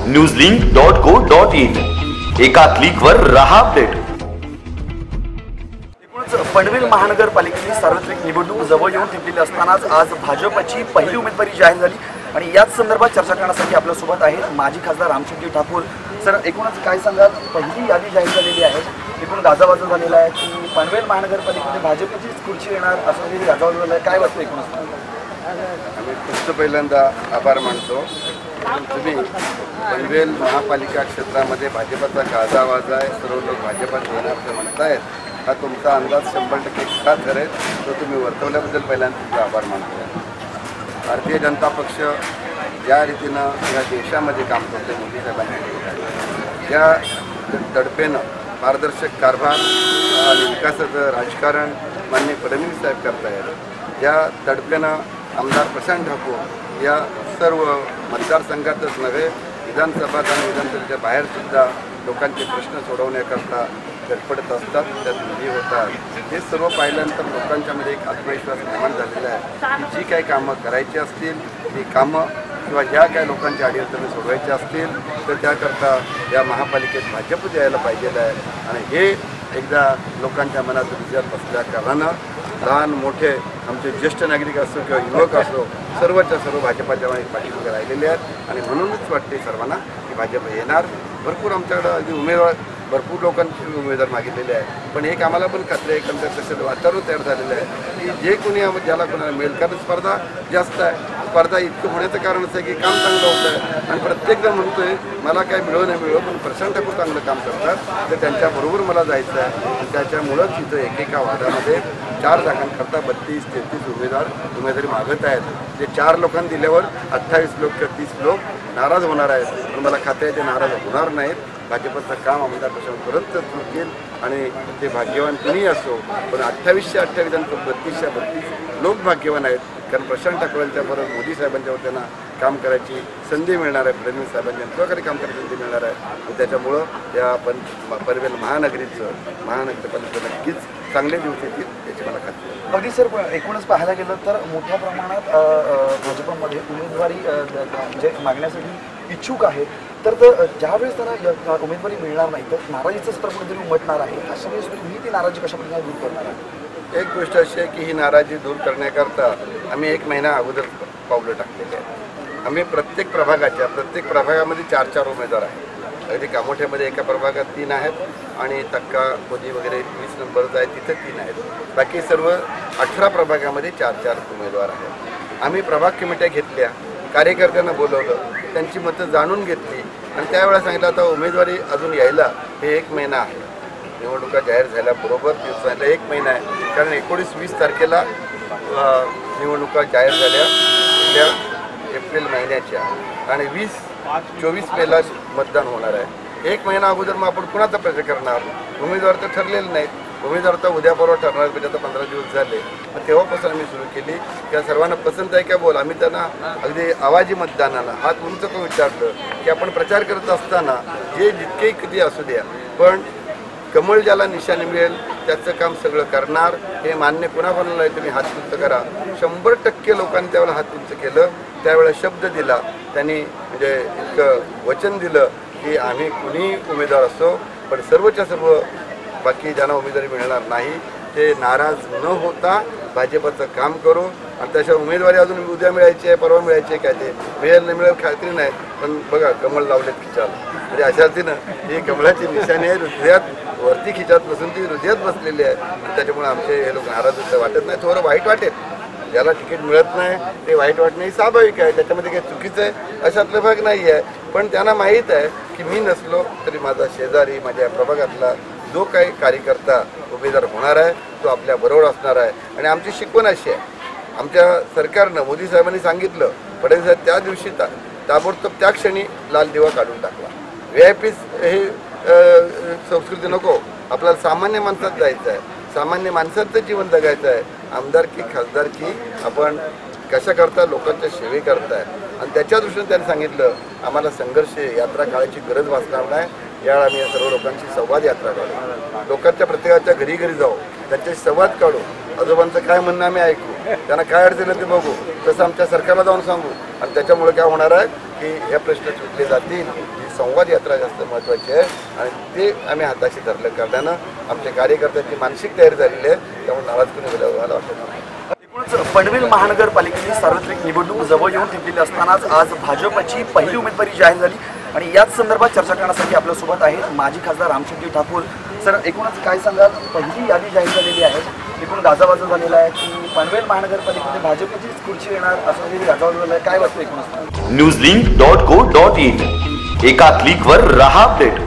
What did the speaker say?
newslink.co.in। एका क्लिकवर रहा अपडेट। पनवेल महानगरपालिकेची सार्वत्रिक निवडणूक जवळ येऊन ठेपलेली असतानाच आज भाजपची पहिली उमेदवारी जाहीर झाली आणि याच संदर्भात चर्चा करण्यासाठी आपल्यासोबत आहेत माजी खासदार रामचंद्र ठाकूर। सर, एकूणच काय सांगाल, पहिली यादी जाहीर झालेली आहे, एकूण गाजावाजा झालेला आहे की पनवेल महानगरपालिकेमध्ये भाजपचीच खुर्ची येणार असं गाजावाजा झाला आहे, काय वाटतं एकूणच? आम्ही फक्त पहिल्यांदा आभार मानतो। तुम्ही पनवेल महापालिका क्षेत्रामध्ये भाजपचा गाजावाजा आहे, सर्व लोक भाजपात येणार असं म्हणतायत, हा तुमचा अंदाज 100% खरा ठरेल, तो तुम्ही वर्तवल्याबद्दल पहिल्यांदा तुमचा आभार मानतो। भारतीय जनता पक्ष ज्या रीतीनं या देशामध्ये काम करते, मोदी साहेबांनी ज्या दडपेनं पारदर्शक कारभार आणि विकासाचं राजकारण माननीय फडणवीस साहेब करतायत, ज्या दडपेनं आमदार प्रशांत ठाकूर या सर्व मतदारसंघातच नव्हे विधानसभात आणि विधानसभेच्या बाहेरसुद्धा लोकांचे प्रश्न सोडवण्याकरता धडपडत असतात, त्यात विधी होतात, हे सर्व पाहिल्यानंतर लोकांच्यामध्ये एक आत्मविश्वास निर्माण झालेला आहे की जी काही कामं करायची असतील ती कामं किंवा ज्या काही लोकांच्या अडीअडचणी सोडवायच्या असतील तर त्याकरता या महापालिकेत भाजप यायला पाहिजेलं आहे। आणि हे एकदा लोकांच्या मनात विचार बसल्या कारणानं लहान मोठे आमचे ज्येष्ठ नागरिक असो किंवा युवक असो सर्वच्या सर्व भाजपाच्या पाठीमागे राहिलेले आहेत आणि म्हणूनच वाटते सर्वांना की भाजप येणार। भरपूर आमच्याकडं अगदी उमेदवार भरपूर लोकांचे उमेदवार मागितलेले आहे, पण एक आम्हाला पण खात्री आहे की तसं वातावरण तयार झालेलं आहे की जे कोणी ज्याला कोणाला मिळेल, कारण स्पर्धा जास्त आहे। स्पर्धा इतकं होण्याचं कारण असं आहे की काम चांगलं होतं आहे आणि प्रत्येकजण म्हणतोय मला काय मिळो नाही मिळो, पण प्रशांत ठाकूर चांगलं काम करतात तर त्यांच्याबरोबर मला जायचं आहे आणि त्याच्यामुळंच इथं एकेका वार्डामध्ये 4 जागांकरता 32-33 उमेदवारी मागत आहेत। जे 4 लोकांनी दिल्यावर 28 लोक किंवा 30 लोक नाराज होणार आहेत, पण मला खात्री आहे ते नाराज होणार नाहीत। भाजपचं काम आमदार प्रशांतपर्यंत चुकेल आणि ते भाग्यवान कुणीही असो, पण 28च्या 28 आणि 32च्या 32 लोक भाग्यवान आहेत, कारण प्रशांत ठाकूरांच्या बरोबर मोदी साहेबांच्यावर त्यांना काम करायची संधी मिळणार आहे, फडणवीस साहेबांच्या यांच्याकडे काम करायची संधी मिळणार आहे आणि त्याच्यामुळं या पनवेल महानगरपालिका नक्कीच चांगले दिवस येतील याची मला खात्री आहे। अगदी सर, एकूणच पाहायला गेलं तर मोठ्या प्रमाणात भाजपमध्ये उमेदवारी म्हणजे मागण्यासाठी इच्छुक आहे, तर ज्यावेळेस त्यांना उमेदवारी मिळणार नाही तर नाराजीचं सत्र कुठेतरी उमटणार आहे, अशा वेळेस तुम्ही ती नाराजी कशा प्रकारे दूर करणार आहे? एक गोष्ट अशी आहे की ही नाराजी दूर करण्याकरता आम्ही 1 महिना अगोदर पावलं टाकलेली आहेत। आम्ही प्रत्येक प्रभागामध्ये 4-4 उमेदवार आहेत। अगदी कामोठ्यामध्ये एका प्रभागात 3 आहेत आणि तक्का खोदी वगैरे 20 नंबरचा आहे तिथे 3 आहेत, बाकी सर्व 18 प्रभागामध्ये 4-4 उमेदवार आहेत। आम्ही प्रभाग कमिट्या घेतल्या, कार्यकर्त्यांना बोलवलं, त्यांची मतं जाणून घेतली आणि त्यावेळेला सांगितलं आता उमेदवारी अजून यायला हे 1 महिना आहे, निवडणुका जाहीर झाल्याबरोबर दिवसाला 1 महिना आहे, कारण 19-20 तारखेला निवडणुका जाहीर झाल्या गेल्या एप्रिल महिन्याच्या आणि 20-24 मेला मतदान होणार आहे। 1 महिना अगोदर मग आपण कुणाचा प्रचार करणार? उमेदवार तर ठरलेले नाहीत, उमेदवार तर उद्या परवा ठरणार, म्हणजे आता 15 दिवस झाले। मग तेव्हापासून आम्ही सुरू केली की सर्वांना पसंत आहे का बोल, आम्ही त्यांना अगदी आवाजी मतदानाला हात उंच करून विचारलं की आपण प्रचार करत असताना जे जितके किती असू द्या, पण कमळ ज्याला निशाणी मिळेल त्याचं काम सगळं करणार, हे मान्य कोणाकोणाला आहे तुम्ही हात उंच करा। 100% लोकांनी त्यावेळेला हात उंच केलं, त्यावेळेला शब्द दिला त्यांनी, म्हणजे इतकं वचन दिलं की आम्ही कुणी उमेदवार असो पण सर्वच्या सर्व बाकी ज्यांना उमेदवारी मिळणार नाही ते नाराज न होता भाजपचं काम करू आणि त्याच्या उमेदवारी अजून उद्या मिळायची आहे, परवा मिळायची आहे, काय ते मिळेल नाही मिळेल खात्री नाही, पण बघा कमळ लावलेत खिचाल, म्हणजे अशा रीतीनं ही कमळाची निशाणी आहे, हृदयात वरती खिचात बसून ती हृदयात बसलेली आहे आणि त्याच्यामुळे आमचे हे लोक नाराज होतं वाटत नाही, थोडं वाईट वाटेल, ज्याला तिकीट मिळत नाही ते वाईट वाटणे स्वाभाविक आहे, त्याच्यामध्ये काही चुकीचं आहे अशातला भाग नाही आहे, पण त्यांना माहीत आहे की मी नसलो तरी माझा शेजारी माझ्या प्रभागातला जो काही कार्यकर्ता उमेदवार होणार आहे तो आपल्या बरोबर असणार आहे। आणि आमची शिकवण अशी आहे, आमच्या सरकारनं मोदी साहेबांनी सांगितलं, फडणवीस साहेब त्या दिवशी ताबडतोब त्या क्षणी लाल दिवा काढून टाकला। VIP हे संस्कृती नको, आपल्याला सामान्य माणसात जायचं आहे, सामान्य माणसाचं जीवन जगायचं आहे। आमदारकी खासदारकी आपण कशा करता लोकांच्या सेवे करताय आणि त्याच्या दृष्टीने त्यांनी सांगितलं आम्हाला संघर्ष यात्रा काढायची गरज भासणार नाही, यावेळी आम्ही या सर्व लोकांची संवाद यात्रा काढू, लोकांच्या प्रत्येकाच्या घरी घरी जाऊ, त्यांच्याशी संवाद काढू, आजोबांचं काय म्हणणं आम्ही ऐकू, त्यांना काय अडचण आहे ते बघू, तसं आमच्या सरकारला जाऊन सांगू. आणि त्याच्यामुळे काय होणार आहे की हे प्रश्न सुटले जातील. ही संवाद यात्रा जास्त महत्त्वाची आहे आणि ते आम्ही हाताशी धरलं करण्यानं आमच्या कार्यकर्त्यांची मानसिक तयारी झालेली आहे. त्यामुळे नाराज कोणी व्हायला वाटत नाही. एकूणच पनवेल महानगरपालिकेची सार्वत्रिक निवडणूक जवळ येऊन ठेवलेली असतानाच आज भाजपची पहिली उमेदवारी जाहीर झाली आणि याच संदर्भात चर्चा करण्यासाठी आपल्यासोबत आहेत माजी खासदार रामचंद्र ठाकूर. सर, एकूणच काय सांगाल, पहिली यादी जाहीर झालेली आहे, एकूण गाजावाजा झालेला आहे की पनवेल महानगरपालिकेमध्ये भाजपचीच खुर्ची येणार असं गाजावाजा झालं आहे, काय वाटतं एकूणच? newslink.co.in एका क्लिकवर रहा अपडेट.